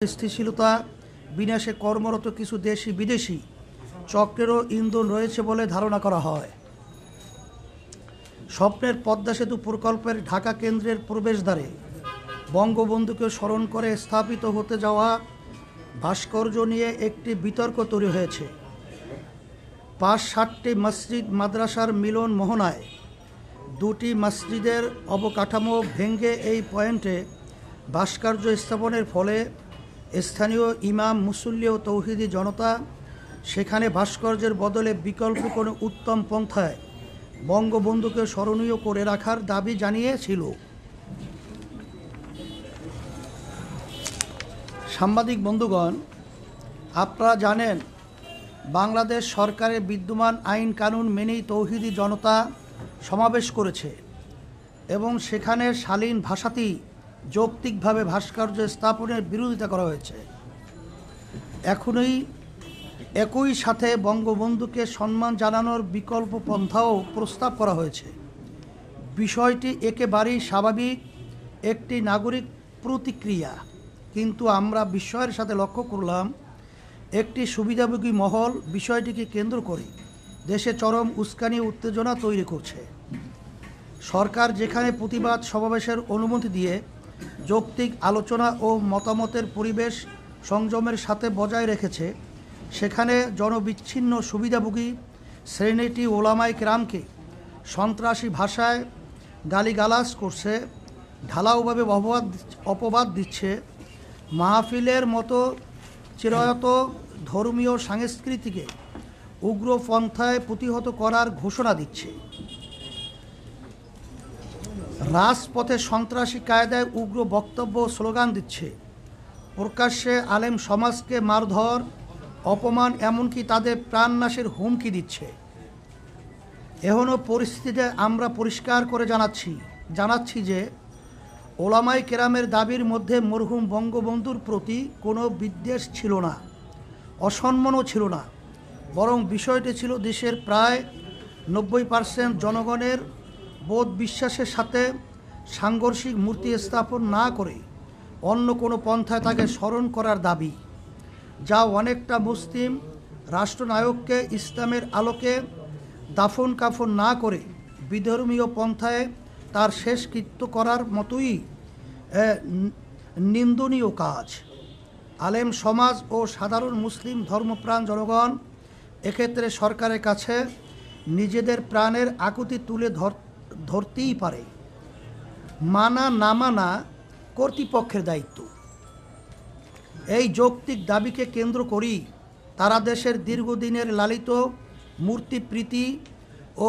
স্থিতিশীলতা বিনাশে কর্মরত কিছু দেশি বিদেশি চক্রেরও ইন্ধন রয়েছে বলে ধারণা করা হয়। স্বপ্নের পদ্মা সেতু প্রকল্পের ঢাকা কেন্দ্রের প্রবেশদ্বারে বঙ্গবন্ধুকে স্মরণ করে স্থাপিত হতে যাওয়া ভাস্কর্য নিয়ে একটি বিতর্ক তৈরি হয়েছে। ৫-৭টি মসজিদ মাদ্রাসার মিলন মোহনায় দুটি মসজিদের অবকাঠামো ভেঙে এই পয়েন্টে ভাস্কর্য স্থাপনের ফলে স্থানীয় ইমাম, মুসল্লি ও তৌহিদি জনতা সেখানে ভাস্কর্যের বদলে বিকল্প কোনো উত্তম পন্থায় বঙ্গবন্ধুকে স্মরণীয় করে রাখার দাবি জানিয়েছিল। সাংবাদিক বন্ধুগণ, আপনারা জানেন বাংলাদেশ সরকারের বিদ্যমান আইন কানুন মেনেই তৌহিদি জনতা সমাবেশ করেছে এবং সেখানে শালীন ভাষাতেই যৌক্তিকভাবে ভাস্কর্য স্থাপনের বিরোধিতা করা হয়েছে। একই সাথে বঙ্গবন্ধুকে সম্মান জানানোর বিকল্প পন্থাও প্রস্তাব করা হয়েছে। বিষয়টি একেবারেই স্বাভাবিক একটি নাগরিক প্রতিক্রিয়া, কিন্তু আমরা বিস্ময়ের সাথে লক্ষ্য করলাম একটি সুবিধাভোগী মহল বিষয়টিকে কেন্দ্র করে দেশে চরম উস্কানি উত্তেজনা তৈরি করছে। সরকার যেখানে প্রতিবাদ সমাবেশের অনুমতি দিয়ে যৌক্তিক আলোচনা ও মতামতের পরিবেশ সংযমের সাথে বজায় রেখেছে, সেখানে জনবিচ্ছিন্ন সুবিধাভোগী শ্রেণীটি ওলামায়ে কেরামকে সন্ত্রাসী ভাষায় গালিগালাজ করছে, ঢালাওভাবে অপবাদ দিচ্ছে, মাহফিলের মতো চিরায়ত ধর্মীয় সংস্কৃতিকে উগ্রপন্থায় প্রতিহত করার ঘোষণা দিচ্ছে, রাজপথে সন্ত্রাসী কায়দায় উগ্র বক্তব্য স্লোগান দিচ্ছে, প্রকাশ্যে আলেম সমাজকে মারধর, অপমান, এমনকি তাদের প্রাণনাশের হুমকি দিচ্ছে। এখনও পরিস্থিতিতে আমরা পরিষ্কার করে জানাচ্ছি যে ওলামায়ে কেরামের দাবির মধ্যে মরহুম বঙ্গবন্ধুর প্রতি কোনো বিদ্বেষ ছিল না, অসম্মানও ছিল না, বরং বিষয়টি ছিল দেশের প্রায় 90% জনগণের বোধ বিশ্বাসের সাথে সাংঘর্ষিক মূর্তি স্থাপন না করে অন্য কোনো পন্থায় তাকে স্মরণ করার দাবি, যা অনেকটা মুসলিম রাষ্ট্রনায়ককে ইসলামের আলোকে দাফন কাফন না করে বিধর্মীয় পন্থায় তার শেষকৃত্য করার মতোই নিন্দনীয় কাজ। আলেম সমাজ ও সাধারণ মুসলিম ধর্মপ্রাণ জনগণ এক্ষেত্রে সরকারের কাছে নিজেদের প্রাণের আকুতি তুলে ধরতেই পারে। মানা না মানা কর্তৃপক্ষের দায়িত্ব। এই যৌক্তিক দাবিকে কেন্দ্র করেই তারা দেশের দীর্ঘদিনের লালিত মূর্তিপ্রীতি ও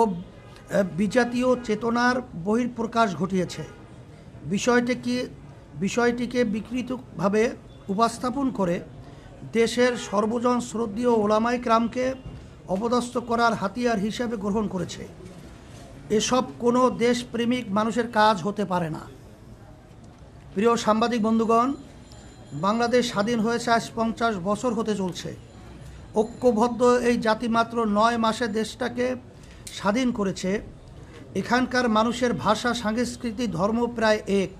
বিজাতীয় চেতনার বহিঃপ্রকাশ ঘটিয়েছে। বিষয়টিকে বিকৃতভাবে উপস্থাপন করে দেশের সর্বজন শ্রদ্ধেয় ওলামায়ে কেরামকে অপদস্থ করার হাতিয়ার হিসেবে গ্রহণ করেছে। এসব কোনো দেশপ্রেমিক মানুষের কাজ হতে পারে না। প্রিয় সাংবাদিক বন্ধুগণ, বাংলাদেশ স্বাধীন হয়েছে আজ 50 বছর হতে চলছে। ঐক্যবদ্ধ এই জাতি মাত্র 9 মাসে দেশটাকে স্বাধীন করেছে। এখানকার মানুষের ভাষা, সংস্কৃতি, ধর্ম প্রায় এক।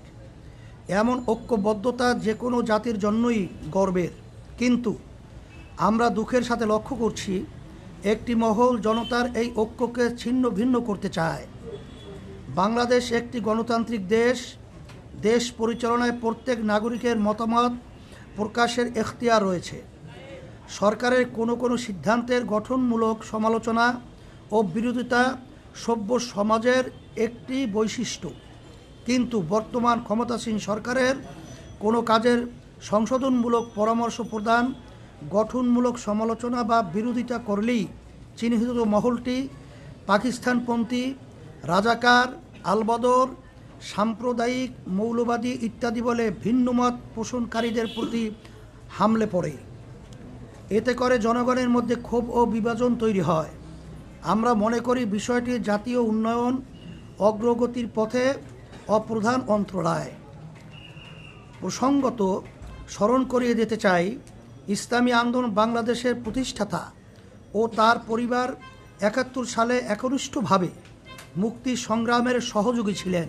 এমন ঐক্যবদ্ধতা যে কোনো জাতির জন্যই গর্বের। কিন্তু আমরা দুঃখের সাথে লক্ষ্য করছি একটি মহল জনতার এই ঐক্যকে ছিন্ন ভিন্ন করতে চায়। বাংলাদেশ একটি গণতান্ত্রিক দেশ পরিচালনায় প্রত্যেক নাগরিকের মতামত প্রকাশের এখতিয়ার রয়েছে। সরকারের কোনো সিদ্ধান্তের গঠনমূলক সমালোচনা ও বিরোধিতা সভ্য সমাজের একটি বৈশিষ্ট্য, কিন্তু বর্তমান ক্ষমতাসীন সরকারের কোনো কাজের সংশোধনমূলক পরামর্শ প্রদান, গঠনমূলক সমালোচনা বা বিরোধিতা করলেই চিহ্নিত মহলটি পাকিস্তানপন্থী, রাজাকার, আলবদর, সাম্প্রদায়িক, মৌলবাদী ইত্যাদি বলে ভিন্নমত পোষণকারীদের প্রতি হামলে পড়ে। এতে করে জনগণের মধ্যে ক্ষোভ ও বিভাজন তৈরি হয়। আমরা মনে করি বিষয়টি জাতীয় উন্নয়ন অগ্রগতির পথে অপ্রধান অন্তরায়। প্রসঙ্গত স্মরণ করিয়ে দিতে চাই, ইসলামী আন্দোলন বাংলাদেশের প্রতিষ্ঠাতা ও তার পরিবার 71 সালে একনিষ্ঠভাবে মুক্তি সংগ্রামের সহযোগী ছিলেন।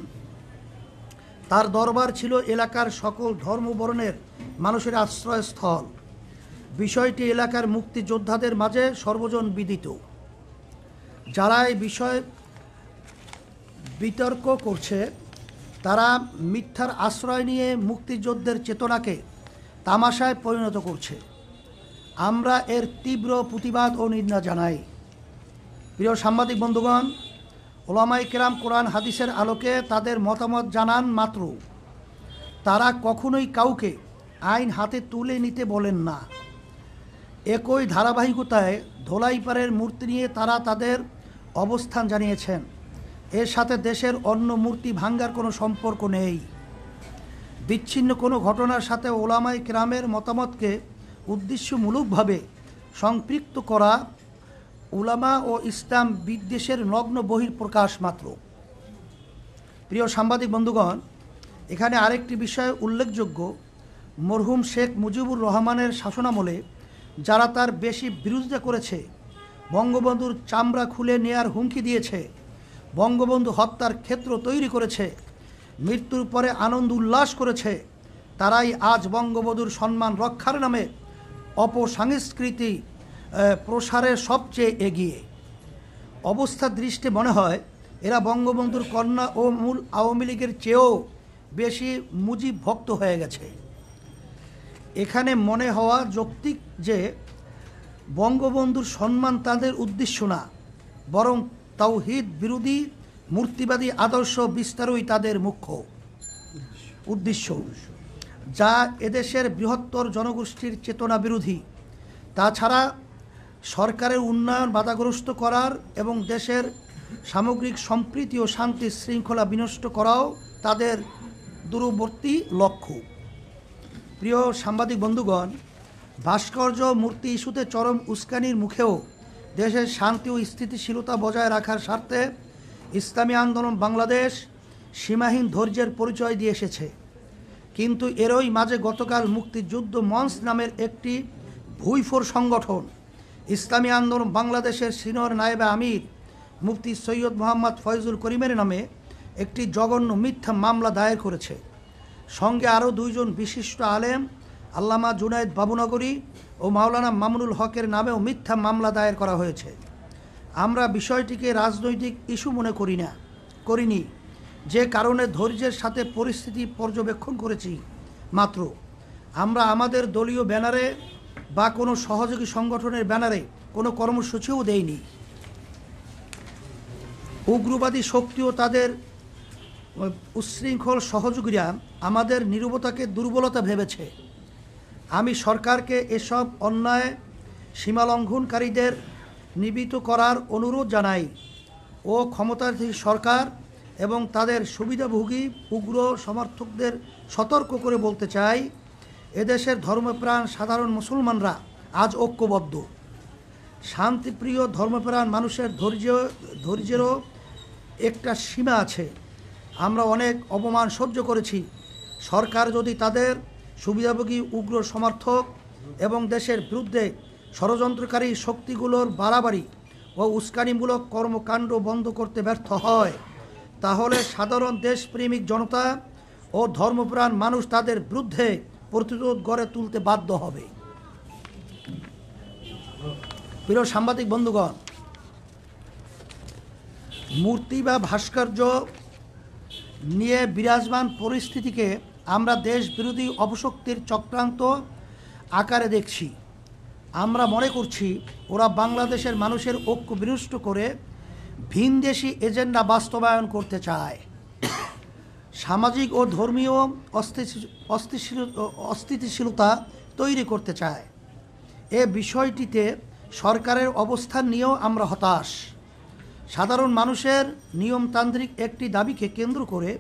তার দরবার ছিল এলাকার সকল ধর্মবর্ণের মানুষের আশ্রয়স্থল। বিষয়টি এলাকার মুক্তিযোদ্ধাদের মাঝে সর্বজন বিদিত। যারা এই বিষয়ে বিতর্ক করছে তারা মিথ্যার আশ্রয় নিয়ে মুক্তিযুদ্ধের চেতনাকে তামাশায় পরিণত করছে। আমরা এর তীব্র প্রতিবাদ ও নিন্দা জানাই। প্রিয় সাংবাদিক বন্ধুগণ, ওলামায়ে কেরাম কোরআন হাদিসের আলোকে তাদের মতামত জানান মাত্র তারা কখনোই কাউকে আইন হাতে তুলে নিতে বলেন না। একই ধারাবাহিকতায় ধোলাইপাড়ের মূর্তি নিয়ে তারা তাদের অবস্থান জানিয়েছেন। এর সাথে দেশের অন্য মূর্তি ভাঙ্গার কোনো সম্পর্ক নেই। বিচ্ছিন্ন কোনো ঘটনার সাথে ওলামায়ে কেরামের মতামতকে উদ্দেশ্যমূলকভাবে সম্পৃক্ত করা উলামা ও ইসলাম বিদ্বেষের নগ্ন বহিঃপ্রকাশ মাত্র। প্রিয় সাংবাদিক বন্ধুগণ, এখানে আরেকটি বিষয় উল্লেখযোগ্য। মরহুম শেখ মুজিবুর রহমানের শাসনামলে যারা তার বেশি বিরোধিতা করেছে, বঙ্গবন্ধুর চামড়া খুলে নেয়ার হুমকি দিয়েছে, বঙ্গবন্ধু হত্যার ক্ষেত্র তৈরি করেছে, মৃত্যুর পরে আনন্দ উল্লাস করেছে, তারাই আজ বঙ্গবন্ধুর সম্মান রক্ষার নামে অপসংস্কৃতি প্রসারের সবচেয়ে এগিয়ে। অবস্থার দৃষ্টি মনে হয় এরা বঙ্গবন্ধুর কন্যা ও মূল আওয়ামী লীগের চেয়েও বেশি মুজিব ভক্ত হয়ে গেছে। এখানে মনে হওয়া যৌক্তিক যে বঙ্গবন্ধুর সম্মান তাদের উদ্দেশ্য না, বরং তাওহীদ বিরোধী মূর্তিবাদী আদর্শ বিস্তারই তাদের মুখ্য উদ্দেশ্য, যা এদেশের বৃহত্তর জনগোষ্ঠীর চেতনা বিরোধী। তাছাড়া সরকারের উন্নয়ন বাধাগ্রস্ত করার এবং দেশের সামগ্রিক সম্প্রীতি ও শান্তি শৃঙ্খলা বিনষ্ট করাও তাদের দূরবর্তী লক্ষ্য। প্রিয় সাংবাদিক বন্ধুগণ, ভাস্কর্য মূর্তি ইস্যুতে চরম উস্কানির মুখেও দেশের শান্তি ও স্থিতিশীলতা বজায় রাখার স্বার্থে ইসলামী আন্দোলন বাংলাদেশ সীমাহীন ধৈর্যের পরিচয় দিয়ে এসেছে। কিন্তু এরই মাঝে গতকাল মুক্তিযুদ্ধ মঞ্চ নামের একটি ভুইফোর সংগঠন ইসলামী আন্দোলন বাংলাদেশের সিনিয়র নায়েবে আমির মুফতি সৈয়দ মোহাম্মদ ফয়জুল করিমের নামে একটি জঘন্য মিথ্যা মামলা দায়ের করেছে। সঙ্গে আরও দুইজন বিশিষ্ট আলেম আল্লামা জুনায়েদ বাবুনগরী ও মাওলানা মামুনুল হকের নামেও মিথ্যা মামলা দায়ের করা হয়েছে। আমরা বিষয়টিকে রাজনৈতিক ইস্যু মনে করিনি, যে কারণে ধৈর্যের সাথে পরিস্থিতি পর্যবেক্ষণ করেছি মাত্র। আমরা আমাদের দলীয় ব্যানারে বা কোনো সহযোগী সংগঠনের ব্যানারে কোনো কর্মসূচিও দেইনি। উগ্রবাদী শক্তি ও তাদের উচ্ছৃঙ্খল সহযোগীরা আমাদের নীরবতাকে দুর্বলতা ভেবেছে। আমি সরকারকে এসব অন্যায় সীমালঙ্ঘনকারীদের নিবৃত্ত করার অনুরোধ জানাই ও ক্ষমতাধীন সরকার এবং তাদের সুবিধাভোগী উগ্র সমর্থকদের সতর্ক করে বলতে চাই, এদেশের ধর্মপ্রাণ সাধারণ মুসলমানরা আজ ঐক্যবদ্ধ। শান্তিপ্রিয় ধর্মপ্রাণ মানুষের ধৈর্যেরও একটা সীমা আছে। আমরা অনেক অপমান সহ্য করেছি। সরকার যদি তাদের সুবিধাভোগী উগ্র সমর্থক এবং দেশের বিরুদ্ধে ষড়যন্ত্রকারী শক্তিগুলোর বাড়াবাড়ি ও উস্কানিমূলক কর্মকাণ্ড বন্ধ করতে ব্যর্থ হয়, তাহলে সাধারণ দেশপ্রেমিক জনতা ও ধর্মপ্রাণ মানুষ তাদের বিরুদ্ধে প্রতিরোধ গড়ে তুলতে বাধ্য হবে। প্রিয় সাংবাদিক বন্ধুগণ, মূর্তি বা ভাস্কর্য নিয়ে বিরাজমান পরিস্থিতিকে আমরা দেশ বিরোধী অপশক্তির চক্রান্ত আকারে দেখছি। আমরা মনে করছি ওরা বাংলাদেশের মানুষের ঐক্য বিনষ্ট করে ভিনদেশি এজেন্ডা বাস্তবায়ন করতে চায়, সামাজিক ও ধর্মীয় অস্থিতিশীলতা তৈরি করতে চায়। এ বিষয়টিতে সরকারের অবস্থান নিয়েও আমরা হতাশ। সাধারণ মানুষের নিয়মতান্ত্রিক একটি দাবিকে কেন্দ্র করে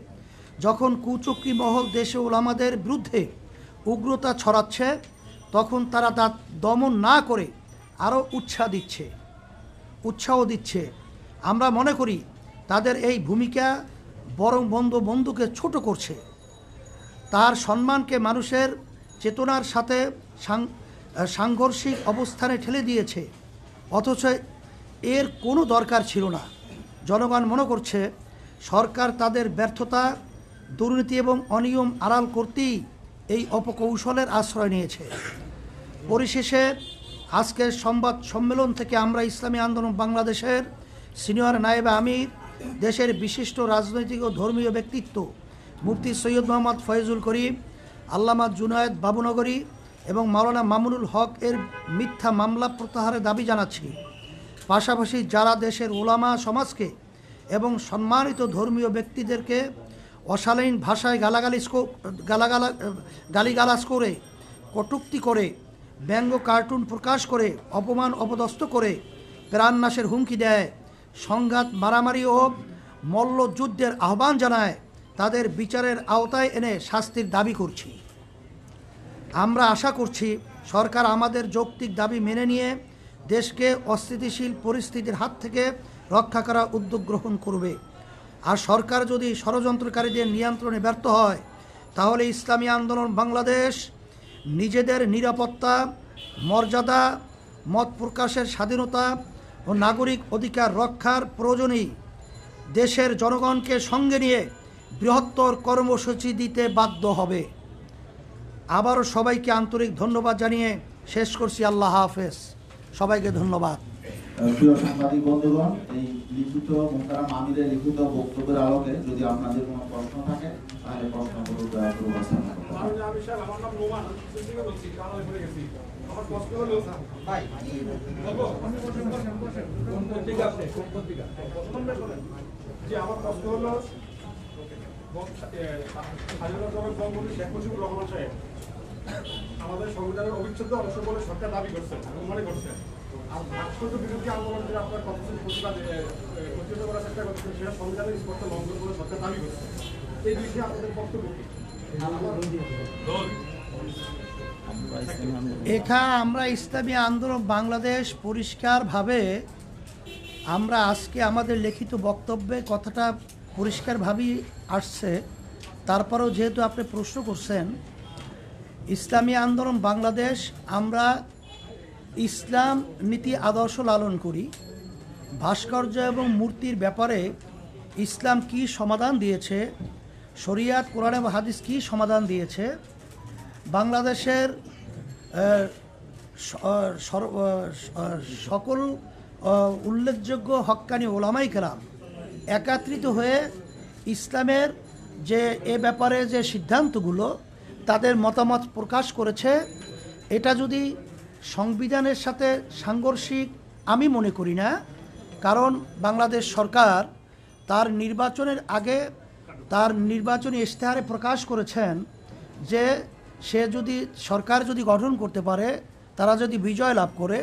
যখন কুচক্রী মহল দেশে ওলামাদের বিরুদ্ধে উগ্রতা ছড়াচ্ছে, তখন তারা তা দমন না করে আরও উৎসাহ দিচ্ছে। আমরা মনে করি তাদের এই ভূমিকা বরং বঙ্গবন্ধুকে ছোট করছে, তার সম্মানকে মানুষের চেতনার সাথে সাংঘর্ষিক অবস্থানে ঠেলে দিয়েছে, অথচ এর কোনো দরকার ছিল না। জনগণ মনে করছে সরকার তাদের ব্যর্থতা দুর্নীতি এবং অনিয়ম আড়াল করতেই এই অপকৌশলের আশ্রয় নিয়েছে। পরিশেষে আজকের সংবাদ সম্মেলন থেকে আমরা ইসলামী আন্দোলন বাংলাদেশের সিনিয়র নায়েবে আমির, দেশের বিশিষ্ট রাজনৈতিক ও ধর্মীয় ব্যক্তিত্ব মুফতি সৈয়দ মোহাম্মদ ফয়জুল করিম, আল্লামা জুনায়েদ বাবুনগরী এবং মাওলানা মামুনুল হক এর মিথ্যা মামলা প্রত্যাহারের দাবি জানাচ্ছি। পাশাপাশি যারা দেশের ওলামা সমাজকে এবং সম্মানিত ধর্মীয় ব্যক্তিদেরকে অশালীন ভাষায় গালিগালাজ করে, কটূক্তি করে, ব্যঙ্গ কার্টুন প্রকাশ করে, অপমান অপদস্থ করে প্রাণনাশের হুমকি দেয়, সংঘাত মারামারি ও মল্লযুদ্ধের আহ্বান জানায়, তাদের বিচারের আওতায় এনে শাস্তির দাবি করছি। আমরা আশা করছি সরকার আমাদের যৌক্তিক দাবি মেনে নিয়ে দেশকে অস্থিতিশীল পরিস্থিতির হাত থেকে রক্ষা করার উদ্যোগ গ্রহণ করবে। আর সরকার যদি ষড়যন্ত্রকারীদের নিয়ন্ত্রণে ব্যর্থ হয়, তাহলে ইসলামী আন্দোলন বাংলাদেশ নিজেদের নিরাপত্তা, মর্যাদা, মত প্রকাশের স্বাধীনতা ও নাগরিক অধিকার রক্ষার প্রয়োজনেই দেশের জনগণকে সঙ্গে নিয়ে বৃহত্তর কর্মসূচি দিতে বাধ্য হবে। আবারও সবাইকে আন্তরিক ধন্যবাদ জানিয়ে শেষ করছি। আল্লাহ হাফেজ। সবাইকে ধন্যবাদ। প্রিয় সাংবাদিক বন্ধুগণ, এই লিখিত মোহতারাম আমিরের লিখিত বক্তব্যের আলোকে যদি আপনাদের কোনো প্রশ্ন থাকে তাহলে প্রশ্নগুলো দয়া করে উপস্থাপন করুন। আমার নাম নোমান, সিদ্দিকে বলছি, কানাডায় পড়ে গেছি। আমার প্রশ্ন হলো ভাই যে আমার প্রশ্ন হলো বঙ্গবন্ধু শেখ মুজিবুর রহমান সাহেব আমাদের সংবিধানের অবিচ্ছেদ্য অংশ বলে সরকার দাবি করছেন এবং মনে করছেন, আর ভাস্কর্য বিরোধী আন্দোলনের আপনার কতগুলি প্রতিবাদ প্রতিহত করার চেষ্টা করছেন, সেটা সংবিধানের স্পষ্ট লঙ্ঘন বলে সরকার দাবি করছে। এই বিষয়ে আপনাদের বক্তব্য কি? এটা আমরা ইসলামী আন্দোলন বাংলাদেশ পরিষ্কারভাবে আমরা আজকে আমাদের লিখিত বক্তব্যে কথাটা পরিষ্কারভাবেই আসছে। তারপরেও যেহেতু আপনি প্রশ্ন করছেন, ইসলামী আন্দোলন বাংলাদেশ আমরা ইসলাম নীতি আদর্শ লালন করি। ভাস্কর্য এবং মূর্তির ব্যাপারে ইসলাম কি সমাধান দিয়েছে, শরিয়াত, কোরআন এবং হাদিস কি সমাধান দিয়েছে, বাংলাদেশের সকল উল্লেখযোগ্য হক্কানি ওলামাই কেরাম একত্রিত হয়ে ইসলামের যে এ ব্যাপারে যে সিদ্ধান্তগুলো তাদের মতামত প্রকাশ করেছে, এটা যদি সংবিধানের সাথে সাংঘর্ষিক আমি মনে করি না। কারণ বাংলাদেশ সরকার তার নির্বাচনের আগে তার নির্বাচনী ইশতেহারে প্রকাশ করেছেন যে সরকার যদি গঠন করতে পারে, তারা যদি বিজয় লাভ করে,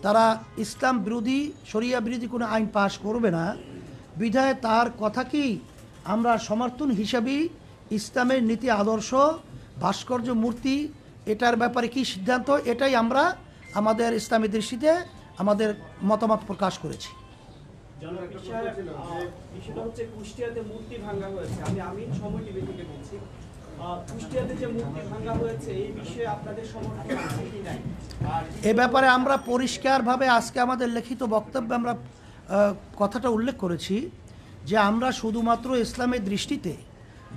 তারা ইসলাম বিরোধী, শরিয়া বিরোধী কোনো আইন পাশ করবে না। বিধায় তার কথাকেই আমরা সমর্থন হিসাবেই ইসলামের নীতি আদর্শ, ভাস্কর্য, মূর্তি এটার ব্যাপারে কি সিদ্ধান্ত, এটাই আমরা আমাদের ইসলামী দৃষ্টিতে আমাদের মতামত প্রকাশ করেছি। বিষয়টা হচ্ছে কুষ্টিয়াতে মূর্তি ভাঙা হয়েছে। আমি আমিন সময় টিভি থেকে বলছি। কুষ্টিয়াতে যে মূর্তি ভাঙা হয়েছে এই বিষয়ে আপনাদের সমর্থন আছে কি নাই? এ ব্যাপারে আমরা পরিষ্কারভাবে আজকে আমাদের লিখিত বক্তব্যে আমরা কথাটা উল্লেখ করেছি যে আমরা শুধুমাত্র ইসলামের দৃষ্টিতে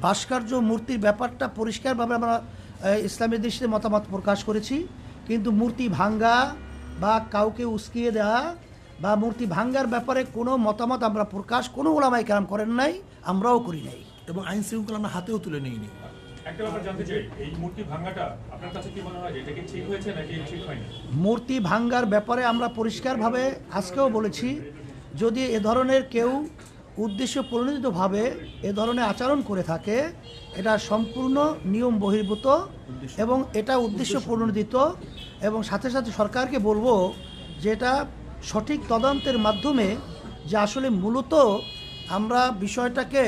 ভাস্কর্য মূর্তির ব্যাপারটা পরিষ্কারভাবে আমরা ইসলামের দৃষ্টিতে মতামত প্রকাশ করেছি। কিন্তু মূর্তি ভাঙ্গা বা কাউকে উস্কিয়ে দেওয়া বা মূর্তি ভাঙ্গার ব্যাপারে কোনো মতামত আমরা প্রকাশ কোনো ওলামায়ে কেরাম করেন নাই, আমরাও করি নাই, এবং আইন শৃঙ্খলা আমরা হাতেও তুলে নিইনি। একটা ব্যাপার জানতে চাই, এই মূর্তি ভাঙাটা আপনার কাছে কি মনে হয়, এটা কি ঠিক হয়েছে নাকি ঠিক হয়নি? মূর্তি ভাঙ্গার ব্যাপারে আমরা পরিষ্কারভাবে আজকেও বলেছি, যদি এ ধরনের কেউ উদ্দেশ্য প্রণোদিতভাবে এ ধরনের আচরণ করে থাকে, এটা সম্পূর্ণ নিয়ম বহির্ভূত এবং এটা উদ্দেশ্য প্রণোদিত। এবং সাথে সাথে সরকারকে বলবো যে এটা সঠিক তদন্তের মাধ্যমে যে আসলে মূলত আমরা বিষয়টাকে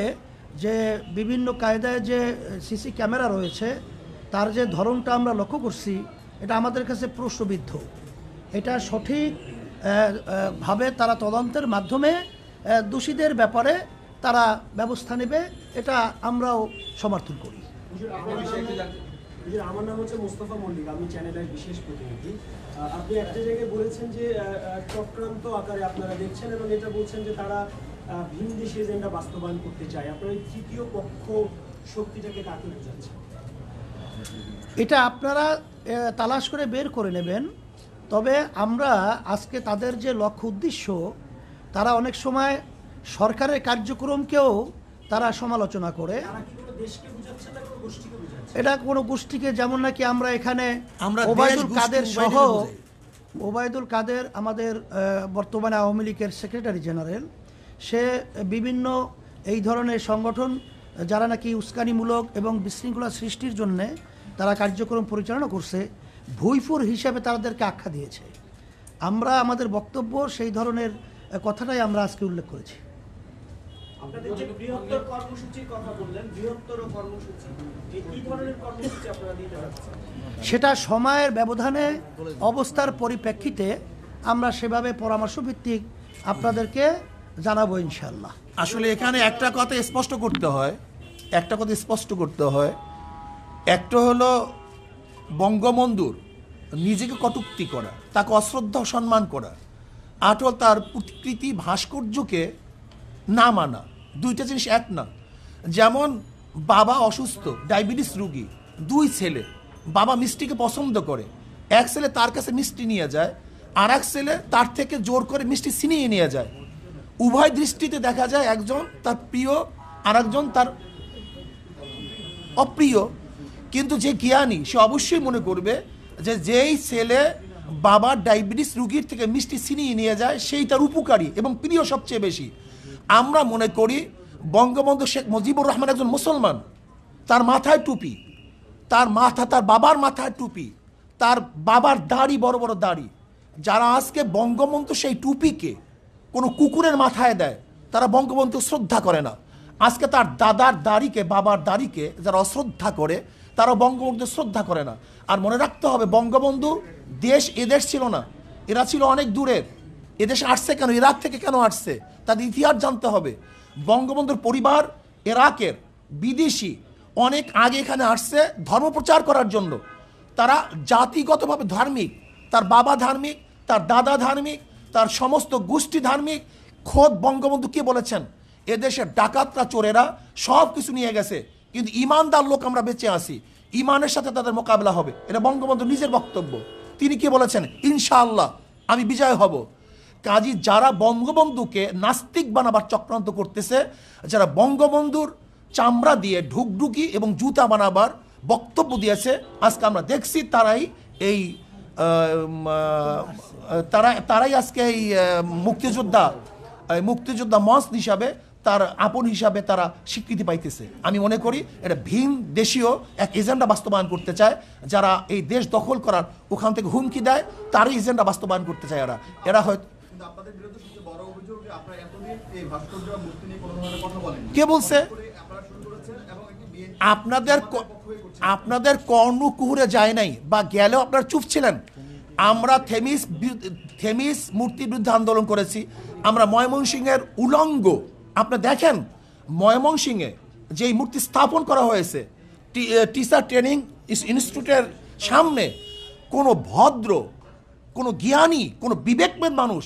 যে বিভিন্ন কায়দায় যে সিসি ক্যামেরা রয়েছে তার যে ধরনটা আমরা লক্ষ্য করছি, এটা আমাদের কাছে প্রশ্নবিদ্ধ। এটা সঠিক ভাবে তারা তদন্তের মাধ্যমে দোষীদের ব্যাপারে তারা ব্যবস্থা নেবে, এটা আমরাও সমর্থন করি। আমার নাম হচ্ছে মোস্তফা মল্লিক, আমি চ্যানেলের বিশেষ প্রতিনিধি। আপনি একটা জায়গায় বলেছেন যে চক্রান্ত আকারে আপনারা দেখছেন এবং এটা বলছেন যে তারা ভিন দেশি এজেন্ডা বাস্তবায়ন করতে চায়। আপনার এই তৃতীয় পক্ষ শক্তিটাকে কাকে বোঝাচ্ছে? এটা আপনারা তালাশ করে বের করে নেবেন। তবে আমরা আজকে তাদের যে লক্ষ্য উদ্দেশ্য, তারা অনেক সময় সরকারের কার্যক্রমকেও তারা সমালোচনা করে। তারা কি কোনো দেশকে বোঝাচ্ছে না কোনো গোষ্ঠীকে বোঝাচ্ছে? এটা কোনো গোষ্ঠীকে, যেমন নাকি আমরা এখানে আমরা দেশ, ওবায়দুল গোষ্ঠী, কাদের সহ, উভয়টাকে বোঝাই। ওবায়দুল কাদের আমাদের বর্তমানে আওয়ামী লীগের সেক্রেটারি জেনারেল, সে বিভিন্ন এই ধরনের সংগঠন যারা নাকি উস্কানিমূলক এবং বিশৃঙ্খলা সৃষ্টির জন্যে তারা কার্যক্রম পরিচালনা করছে, ভুইফুর হিসাবে তাদেরকে আখ্যা দিয়েছে। আমরা আমাদের বক্তব্য সেই ধরনের কথাটাই আমরা আজকে উল্লেখ করেছি। আপনাদের যে বৃহত্তর কর্মসূচির কথা বললেন, বৃহত্তর কর্মসূচি, এই ধরনের কর্মসূচি আপনারা দিতে যাচ্ছেন? সেটা সময়ের ব্যবধানে অবস্থার পরিপ্রেক্ষিতে আমরা সেভাবে পরামর্শ ভিত্তিক আপনাদেরকে জানাবো ইনশাল্লাহ। আসলে এখানে একটা কথা স্পষ্ট করতে হয়, একটা হলো বঙ্গবন্ধুর নিজেকে কটূক্তি করা, তাকে অশ্রদ্ধা সম্মান করা, আটল তার প্রতিকৃতি ভাস্কর্যকে না মানা, দুইটা জিনিস এক না। যেমন বাবা অসুস্থ, ডায়াবেটিস রুগী, দুই ছেলে, বাবা মিষ্টিকে পছন্দ করে, এক ছেলে তার কাছে মিষ্টি নিয়ে যায়, আর এক ছেলে তার থেকে জোর করে মিষ্টি ছিনিয়ে নিয়ে যায়। উভয় দৃষ্টিতে দেখা যায় একজন তার প্রিয় আর একজন তার অপ্রিয়। কিন্তু যে জ্ঞানী সে অবশ্যই মনে করবে যে যেই ছেলে বাবার ডায়াবেটিস রুগীর থেকে মিষ্টি ছিনিয়ে নিয়ে যায় সেই তার উপকারী এবং প্রিয় সবচেয়ে বেশি। আমরা মনে করি বঙ্গবন্ধু শেখ মুজিবুর রহমান একজন মুসলমান, তার মাথায় টুপি, তার বাবার মাথায় টুপি, তার বাবার দাড়ি, বড় বড় দাড়ি। যারা আজকে বঙ্গবন্ধু সেই টুপিকে কোনো কুকুরের মাথায় দেয়, তারা বঙ্গবন্ধু শ্রদ্ধা করে না। আজকে তার দাদার দাড়িকে, বাবার দাড়িকে যারা অশ্রদ্ধা করে, তারা বঙ্গবন্ধু শ্রদ্ধা করে না। আর মনে রাখতে হবে, বঙ্গবন্ধু এদেশ ছিল না, এরা ছিল অনেক দূরের। এদেশে আসছে কেন, ইরাক থেকে কেন আসছে, তাদের ইতিহাস জানতে হবে। বঙ্গবন্ধুর পরিবার ইরাকের বিদেশি, অনেক আগে এখানে আসছে ধর্মপ্রচার করার জন্য। তারা জাতিগতভাবে ধার্মিক, তার বাবা ধার্মিক, তার দাদা ধার্মিক, তার সমস্ত গোষ্ঠী ধার্মিক। খোদ বঙ্গবন্ধু কি বলেছেন, এদেশের ডাকাতরা, চোরেরা সব কিছু নিয়ে গেছে, কিন্তু ইমানদার লোক আমরা বেঁচে আসি, ইমানের সাথে তাদের মোকাবেলা হবে। এটা বঙ্গবন্ধু নিজের বক্তব্য। তিনি কি বলেছেন, ইনশাআল্লাহ আমি বিজয় হব। কাজী যারা বঙ্গবন্ধুকে নাস্তিক বানাবার চক্রান্ত করতেছে, যারা বঙ্গবন্ধুর চামড়া দিয়ে ঢুকঢুকি এবং জুতা বানাবার বক্তব্য দিয়েছে, আজকে আমরা দেখছি তারাই আজকে এই মুক্তিযোদ্ধা মঞ্চ হিসাবে, তার আপন হিসাবে তারা স্বীকৃতি পাইতেছে। আমি মনে করি এটা ভিন দেশীয় এক এজেন্ডা বাস্তবায়ন করতে চায়। যারা এই দেশ দখল করার ওখান থেকে হুমকি দেয়, তারই এজেন্ডা বাস্তবায়ন করতে চায় এরা হয়তো। আপনাদের বিরুদ্ধে সবচেয়ে বড় অভিযোগ যে আপনারা এতদিন এই ভাস্কর্য বা মূর্তি নিয়ে কোনো ধরনের কথা বলেননি। কে বলছে? আপনারা শুরু করেছেন এবং একটি বিএনপি আপনাদের কর্ণকুহুরে যায় নাই, বা গেলেও আপনারা চুপ ছিলেন। আমরা থেমিস মূর্তির বিরুদ্ধে আন্দোলন করেছি। আমরা ময়মনসিংহের উলঙ্গ, আপনি দেখেন ময়মনসিংহে যেই মূর্তি স্থাপন করা হয়েছে টিচার ট্রেনিং ইনস্টিটিউটের সামনে, কোনো ভদ্র, কোনো জ্ঞানী, কোনো বিবেকবান মানুষ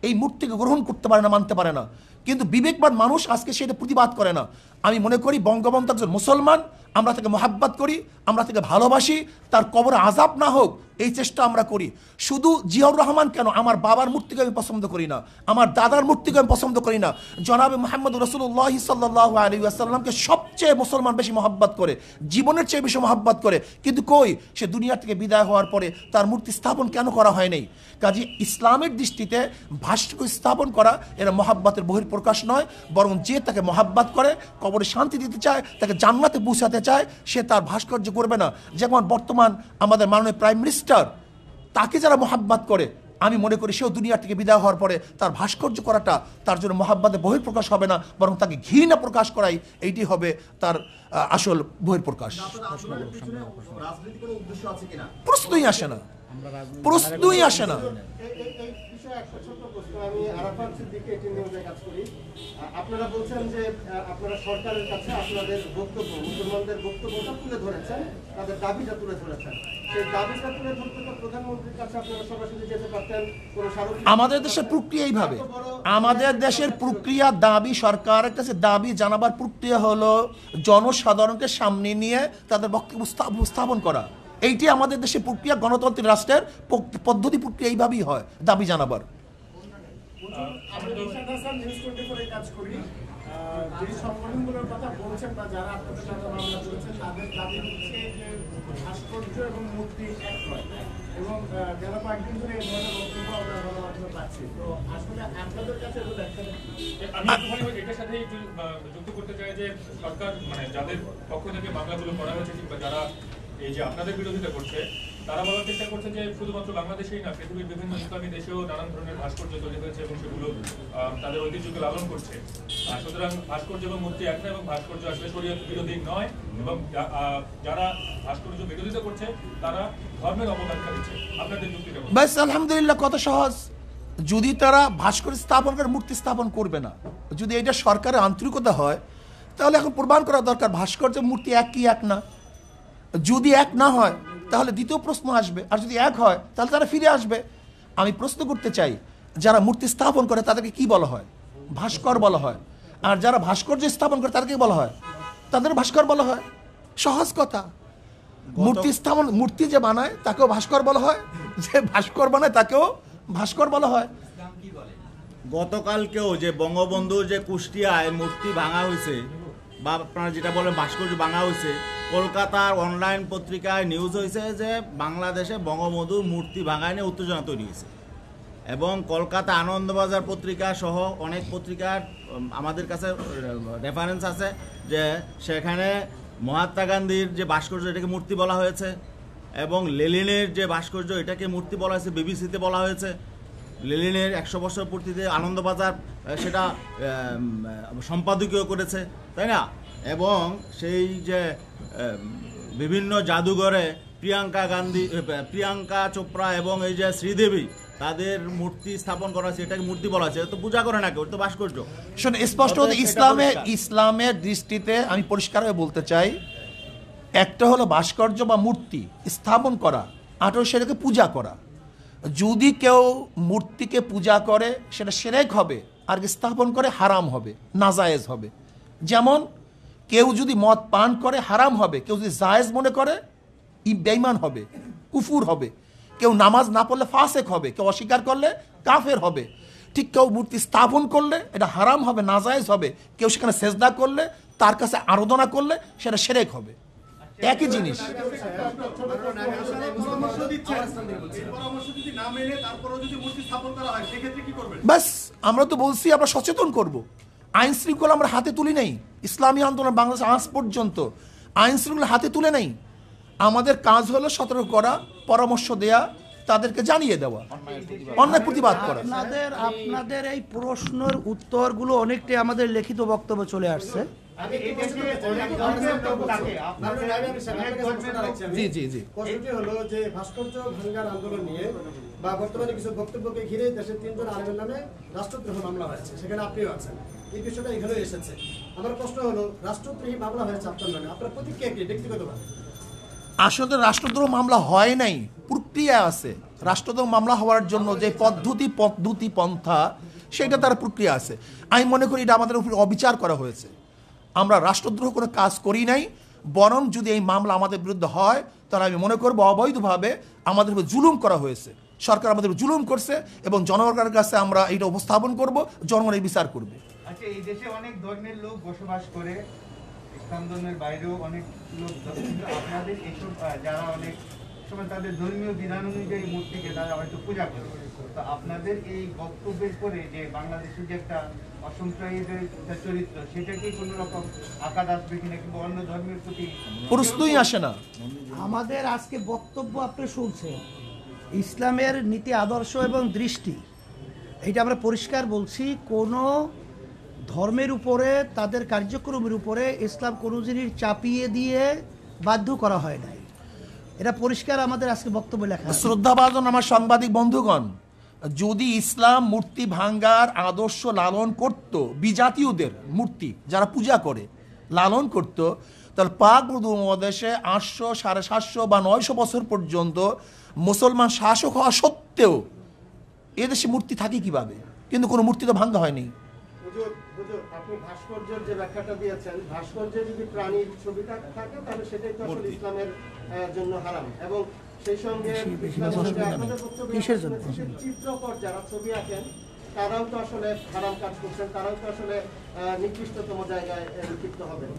এই মূর্তিকে গ্রহণ করতে পারে না, মানতে পারে না। কিন্তু বিবেকবান মানুষ আজকে সেটা প্রতিবাদ করে না। আমি মনে করি বঙ্গবন্ধু একজন মুসলমান, আমরা তাকে মহাব্বত করি, আমরা তাকে ভালোবাসি, তার কবরে আযাব না হোক এই চেষ্টা আমরা করি। শুধু জিয়াউর রহমান কেন, আমার বাবার মূর্তিকে আমি পছন্দ করি না, আমার দাদার মূর্তিকে আমি পছন্দ করি না। জনাবে মুহাম্মদ রাসূলুল্লাহ সাল্লাল্লাহু আলাইহি ওয়াসাল্লামকে সবচেয়ে মুসলমান বেশি মহাব্বত করে, জীবনের চেয়ে বেশি মহাব্বত করে। কিন্তু কই, সে দুনিয়া থেকে বিদায় হওয়ার পরে তার মূর্তি স্থাপন কেন করা হয় নাই? কাজে ইসলামের দৃষ্টিতে ভাস্কর্য স্থাপন করা এরা মহাব্বতের বহিঃপ্রকাশ নয়, বরং যে তাকে মহাব্বত করে, কবরে শান্তি দিতে চায়, তাকে জান্নাতে পৌঁছাতে চায়, সে তার ভাস্কর্য করবে না। যেমন বর্তমান আমাদের মাননীয় প্রাইম মিনিস্টার, তাকে যারা মহাব্বত করে, আমি মনে করি সেও দুনিয়া থেকে বিদায় হওয়ার পরে তার ভাস্কর্য করাটা তার জন্য মহাব্বতের বহিঃপ্রকাশ হবে না, বরং তাকে ঘৃণা প্রকাশ করাই এইটি হবে তার আসল বহিঃপ্রকাশ। রাজনীতি কোনো উদ্দেশ্য আছে কিনা? প্রশ্নই আসে না, প্রশ্নই আসে না। এই বিষয়ে একটা ছোট্ট প্রশ্ন। আমি আরাফাত সিদ্দিকী এটি নিউজে কাজ করি। আপনারা বলছেন যে আপনারা সরকারের কাছে আপনাদের বক্তব্য, মুসলমানদের বক্তব্যটা তুলে ধরেছেন, তাদের দাবিটা তুলে ধরেছেন। সেই দাবিটা তুলে ধরতে তো প্রধানমন্ত্রীর কাছে আপনারা সরাসরি যেতে পারতেন। কোনো স্মারক আমাদের দেশের প্রক্রিয়া এইভাবে, আমাদের দেশের প্রক্রিয়া দাবি, সরকারের কাছে দাবি জানাবার প্রক্রিয়া হলো জনসাধারণকে সামনে নিয়ে তাদের বক্তব্য উপস্থাপন করা। এইটি আমাদের দেশের প্রক্রিয়া, গণতান্ত্রিক রাষ্ট্রের পদ্ধতি প্রক্রিয়া এইভাবেই হয় দাবি জানাবার। আমরা ইরশাদ হাসান নিউজ 24 এ কাজ করি। যে সংগঠনগুলোর কথা বলছেন বা যারা আপনাদের সাথে মামলা করেছেন, তাদের দাবি হচ্ছে যে ভাস্কর্য এবং মূর্তি এক নয়, এবং গেল কয়েকদিন ধরে এই ধরনের বক্তব্য আমরা গণমাধ্যমে পাচ্ছি। তো আসলে আপনাদের কাছে এটা দেখেন, আমি একটুখানি এটার সাথে একটু যুক্ত করতে চাই যে সরকার মানে যাদের পক্ষ থেকে মামলাগুলো করা হয়েছে কিংবা যারা এই যে আপনাদের বিরোধিতা করছে, তারা বলার চেষ্টা করছে যে শুধুমাত্র বাংলাদেশেই না, পৃথিবীর বিভিন্ন ইসলামী দেশেও নানান ধরনের ভাস্কর্য তৈরি হয়েছে এবং সেগুলো তাদের ঐতিহ্যকে লালন করছে। সুতরাং ভাস্কর্য এবং মূর্তি এক না, এবং ভাস্কর্য আসলে শরীয়ত বিরোধী নয়, এবং যারা ভাস্কর্য বিরোধিতা করছে তারা ধর্মের অবদানটা দিচ্ছে। আপনাদের যুক্তিটা বলুন। ব্যাস, আলহামদুলিল্লাহ, কত সহজ। যদি তারা ভাস্কর্য স্থাপন করে, মূর্তি স্থাপন করবে না, যদি এটা সরকারের আন্তরিকতা হয়, তাহলে এখন প্রমাণ করা দরকার ভাস্কর্য মূর্তি এক কি এক না। যদি এক না হয় তাহলে দ্বিতীয় প্রশ্ন আসবে, আর যদি এক হয় তাহলে তারা ফিরে আসবে। আমি প্রশ্ন করতে চাই, যারা মূর্তি স্থাপন করে তাদেরকে কি বলা হয়? ভাস্কর বলা হয়। আর যারা ভাস্কর্য স্থাপন করে তাদেরকে বলা হয়, তাদের ভাস্কর বলা হয়। সহজ কথা। মূর্তি স্থাপন, মূর্তি যে বানায় তাকেও ভাস্কর বলা হয়, যে ভাস্কর বানায় তাকেও ভাস্কর বলা হয়। গতকালকেও যে বঙ্গবন্ধুর যে কুষ্টিয়ায় মূর্তি ভাঙা হয়েছে, বা আপনারা যেটা বলেন ভাস্কর্য ভাঙা হয়েছে, কলকাতার অনলাইন পত্রিকায় নিউজ হয়েছে যে বাংলাদেশে বঙ্গবন্ধুর মূর্তি ভাঙায় নিয়ে উত্তেজনা তৈরি হয়েছে। এবং কলকাতা আনন্দবাজার পত্রিকা সহ অনেক পত্রিকার আমাদের কাছে রেফারেন্স আছে যে সেখানে মহাত্মা গান্ধীর যে ভাস্কর্য এটাকে মূর্তি বলা হয়েছে, এবং লেনিনের যে ভাস্কর্য এটাকে মূর্তি বলা হয়েছে, বিবিসিতে বলা হয়েছে। লেনিনের 100 বছর পূর্তিতে আনন্দবাজার সেটা সম্পাদকীয় করেছে, তাই না? এবং সেই যে বিভিন্ন জাদুঘরে প্রিয়াঙ্কা চোপড়া এবং এই যে শ্রীদেবী, তাদের মূর্তি স্থাপন করা হয়েছে, এটাকে মূর্তি বলা হয়েছে। তো পূজা করে না কেউ, তো ভাস্কর্য। শোনো, স্পষ্ট ইসলামের দৃষ্টিতে আমি পরিষ্কারভাবে বলতে চাই, একটা হলো ভাস্কর্য বা মূর্তি স্থাপন করা, আর সেটাকে পূজা করা। যদি কেউ মূর্তিকে পূজা করে সেটা শিরক হবে, আর স্থাপন করে হারাম হবে, নাজায়েজ হবে। যেমন কেউ যদি মদ পান করে হারাম হবে, কেউ যদি জায়েজ মনে করে বেঈমান হবে, কুফুর হবে। কেউ নামাজ না পড়লে ফাসেক হবে, কেউ অস্বীকার করলে কাফের হবে। ঠিক কেউ মূর্তি স্থাপন করলে এটা হারাম হবে, নাজায়েজ হবে। কেউ সেখানে সেজদা করলে, তার কাছে আরাধনা করলে সেটা শিরক হবে। একই জিনিস। ব্যাস, আমরা তো বলছি আমরা সচেতন করব। আইন শৃঙ্খলা আমরা হাতে তুলি নাই। ইসলামী আন্দোলন বাংলাদেশ আজ পর্যন্ত আইন শৃঙ্খলা হাতে তুলে নেই। আমাদের কাজ হলো সতর্ক করা, পরামর্শ দেয়া, তাদেরকে জানিয়ে দেওয়া, অন্যায় প্রতিবাদ করা। আপনাদের এই প্রশ্নের উত্তরগুলো অনেকটাই আমাদের লিখিত বক্তব্য চলে আসছে। প্রশ্নটি হলো যে ভাস্কর্য ভাঙ্গার আন্দোলন নিয়ে বা বর্তমানে কিছু বক্তব্যকে ঘিরে দেশের 3 জন আলেমের নামে রাষ্ট্রদ্রোহ মামলা হয়েছে, সেখানে আপনিও আছেন। এই বিষয়টা এখানে এসেছে। আমার প্রশ্ন হলো, রাষ্ট্রদ্রোহী মামলা হয়েছে আপনার নামে, আপনার প্রতিক্রিয়া কি ব্যক্তিগতভাবে? আসলে রাষ্ট্রদ্রোহ মামলা হয় নাই, প্রক্রিয়া আছে। রাষ্ট্রদ্রোহ মামলা হওয়ার জন্য যে পদ্ধতি পন্থা, সেটা তার প্রক্রিয়া আছে। আমি মনে করি এটা আমাদের উপর অবিচার করা হয়েছে। আমরা রাষ্ট্রদ্রোহ কোনো কাজ করি নাই, বরং যদি এই মামলা আমাদের বিরুদ্ধে হয় তাহলে আমি মনে করবো অবৈধভাবে আমাদের উপর জুলুম করা হয়েছে। সরকার আমাদের উপর জুলুম করছে এবং জনগণের কাছে আমরা এটা উপস্থাপন করব, জনগণের বিচার করবে। আচ্ছা, এই দেশে অনেক ধর্মের লোক বসবাস করে, ইসলাম ধর্মের বাইরেও অনেক লোক, আপনাদের এইসব যারা অনেক সময় তাদের ধর্মীয় বিধান অনুযায়ী মূর্তিকে তারা হয়তো পূজা করে, তো আপনাদের এই বক্তব্যের পরে যে বাংলাদেশের যে একটা অসম্প্রদায়ের চরিত্র, সেটা কি কোনো রকম আঘাত আসবে কিনা, কিংবা অন্য ধর্মের প্রতি প্রশ্নই আসে না। আমাদের আজকে বক্তব্য আপনি শুনছেন, ইসলামের নীতি আদর্শ এবং দৃষ্টি, এটা আমরা পরিষ্কার বলছি। কোনো ধর্মের উপরে, তাদের কার্যক্রমের উপরে ইসলাম কোনো জিনিস চাপিয়ে দিয়ে বাধ্য করা হয় নাই। এটা পরিষ্কার আমাদের আজকে বক্তব্য লেখা। শ্রদ্ধাভাজন আমার সাংবাদিক বন্ধুগণ, যদি ইসলাম মূর্তি ভাঙ্গার আদর্শ লালন করত, বিজাতীয়দের মূর্তি যারা পূজা করে লালন করত, তাহলে পাক উপমহাদেশে 800, 750 বা 900 বছর পর্যন্ত মুসলমান শাসক হওয়া সত্ত্বেও এদেশে মূর্তি থাকে কিভাবে? কিন্তু কোনো মূর্তি তো ভাঙ্গা হয়নি। হুজুর, আপনি ভাস্কর্যের যে ব্যাখ্যাটা দিয়েছেন, ভাস্কর্যে যদি প্রাণীর ছবি থাকে তাহলে সেটাই তো আসলে ইসলামের জন্য হারাম। এবং সেই সঙ্গে ইসলামের সাথে আপনাদের বক্তব্য কিসের জন্য? চিত্রকর যারা ছবি আঁকেন তারাও তো আসলে হারাম কাজ করছেন, তারাও তো আসলে নিকৃষ্টতম জায়গায় লিপ্ত হবেন।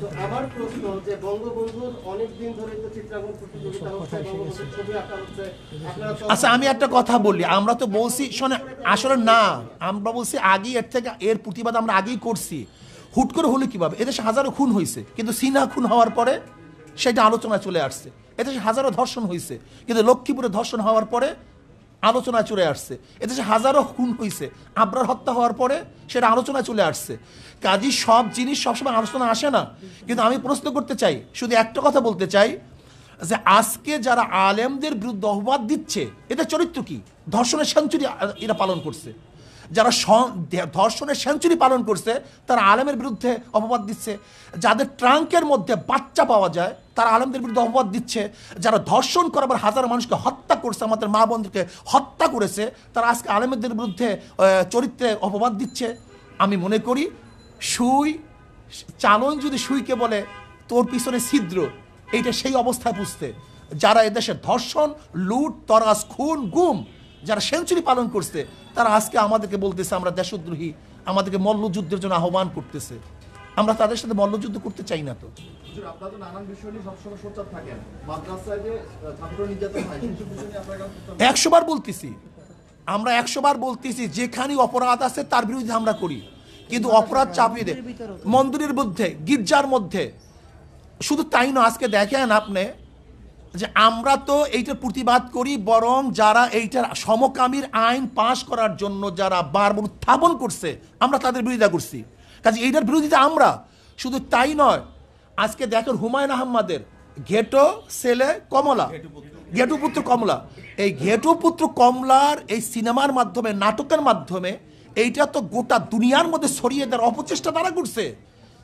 তো আমার প্রশ্ন যে বঙ্গবন্ধুর অনেকদিন ধরে তো চিত্রাঙ্কন প্রতিযোগিতা হচ্ছে, বঙ্গবন্ধুর ছবি আঁকা হচ্ছে, আপনারা তো আচ্ছা আমি একটা কথা বলি, আমরা তো বলছি শোনে আসলে না, আমরা বলছি আগেই এর থেকে এর প্রতিবাদ আমরা আগেই করছি। হুট করে হলে কিভাবে? এদেশে হাজারো খুন হয়েছে, কিন্তু সিনহা খুন হওয়ার পরে সেটা আলোচনায় চলে আসছে। এদেশে হাজারো ধর্ষণ হয়েছে, কিন্তু লক্ষ্মীপুরে ধর্ষণ হওয়ার পরে আলোচনায় চলে আসছে। এদেশে হাজারো খুন হয়েছে, আবরার হত্যা হওয়ার পরে সেটা আলোচনায় চলে আসছে। কাজী সব জিনিস সবসময় আলোচনা আসে না। কিন্তু আমি প্রশ্ন করতে চাই, শুধু একটা কথা বলতে চাই যে আজকে যারা আলেমদের বিরুদ্ধে অপবাদ দিচ্ছে, এদের চরিত্র কি? ধর্ষণের সেঞ্চুরি এরা পালন করছে। যারা ধর্ষণের সেঞ্চুরি পালন করছে তারা আলেমের বিরুদ্ধে অপবাদ দিচ্ছে। যাদের ট্রাঙ্কের মধ্যে বাচ্চা পাওয়া যায় তারা আলেমদের বিরুদ্ধে অপবাদ দিচ্ছে। যারা ধর্ষণ করাবার হাজার মানুষকে হত্যা করছে, আমাদের মা বোনদেরকে হত্যা করেছে, তারা আজকে আলেমদের বিরুদ্ধে চরিত্রে অপবাদ দিচ্ছে। আমি মনে করি সুই চালন যদি সুইকে বলে তোর পিছনে ছিদ্র, এইটা সেই অবস্থায় বুঝতে। যারা এদেশে ধর্ষণ, লুট, তরাস, খুন, গুম যারা সেঞ্চুরি পালন করছে তারা আজকে আমাদেরকে বলতেছে আমরা দেশদ্রোহী, আমাদেরকে মল্লযুদ্ধের জন্য আহ্বান করতেছে। আমরা তাদের সাথে মল্লযুদ্ধ করতে চাই না। তো আপনারা তো নানান বিষয় নিয়ে সবসময় সোচ্চার থাকেন, মাদ্রাসায় যে ছাত্র নির্যাতন হয় সেই বিষয় নিয়ে আপনারা 100 বার বলতেছি, আমরা 100 বার বলতেছি, যেখানে অপরাধ আছে তার বিরুদ্ধে আমরা করি, কিন্তু অপরাধ চাপিয়ে দেয় মন্দিরের মধ্যে, গির্জার মধ্যে। শুধু তাই নয়, আজকে দেখেন আপনি যে আমরা তো এইটার প্রতিবাদ করি, বরং যারা এইটার সমকামীর আইন পাশ করার জন্য যারা বারবার উত্থাপন করছে আমরা তাদের বিরোধিতা করছি। কাজে এইটার বিরোধিতা আমরা। শুধু তাই নয়, আজকে দেখেন হুমায়ুন আহমেদের ঘেটো ছেলে কমলা, ঘেটুপুত্র কমলা, এই ঘেটুপুত্র কমলার এই সিনেমার মাধ্যমে, নাটকের মাধ্যমে এইটা তো গোটা দুনিয়ার মধ্যে ছড়িয়ে দেওয়ার অপচেষ্টা তারা করছে।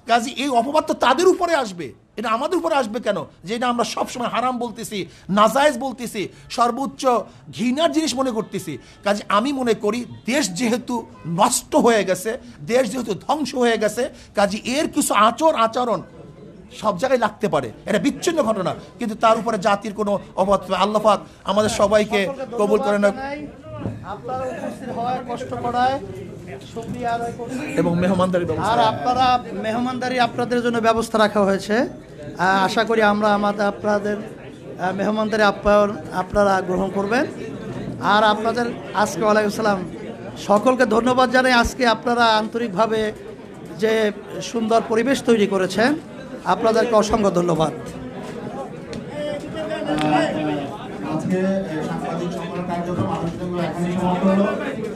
কাজে এই অপবাদ তো তাদের উপরে আসবে, এটা আমাদের উপরে আসবে কেন? যেটা আমরা সবসময় হারাম বলতেছি, নাজায়েজ বলতেছি, সর্বোচ্চ ঘৃণার জিনিস মনে করতেছি। কাজে আমি মনে করি দেশ যেহেতু নষ্ট হয়ে গেছে, দেশ যেহেতু ধ্বংস হয়ে গেছে, কাজে এর কিছু আচরণ সব জায়গায় লাগতে পারে, এটা বিচ্ছিন্ন ঘটনা, কিন্তু তার উপরে জাতির কোনো অবাধ। আল্লাহ পাক আমাদের সবাইকে কবুল করে না আপনারা উপস্থিত হওয়ার কষ্ট করায় শুকরিয়া আদায় করছি। এবং মেহমানদারি আর আপনারা মেহমানদারি আপনাদের জন্য ব্যবস্থা রাখা হয়েছে। আশা করি আমরা আপনাদের মেহমানদারি আপ্যায়ন আপনারা গ্রহণ করবেন। আর আপনাদের আজকে ওয়ালাইকুম সালাম, সকলকে ধন্যবাদ জানাই। আজকে আপনারা আন্তরিকভাবে যে সুন্দর পরিবেশ তৈরি করেছেন, আপনাদেরকে অসংখ্য ধন্যবাদ। আজকে সাংবাদিক সম্মেলন কার্যক্রম আনুষ্ঠানিকভাবে এখানেই সমাপ্ত হলো।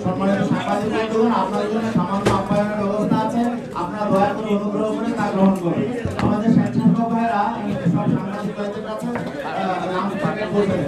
সম্মানিত সাংবাদিক বন্ধুগণ, আপনাদের জন্য সামান্য আপ্যায়নের ব্যবস্থা আছে, আপনারা দয়া করে অনুগ্রহ করে তা গ্রহণ করুন। আমাদের স্বেচ্ছাসেবক ভাইরা সব সাংবাদিক ভাইদের কাছে নাম বলবেন।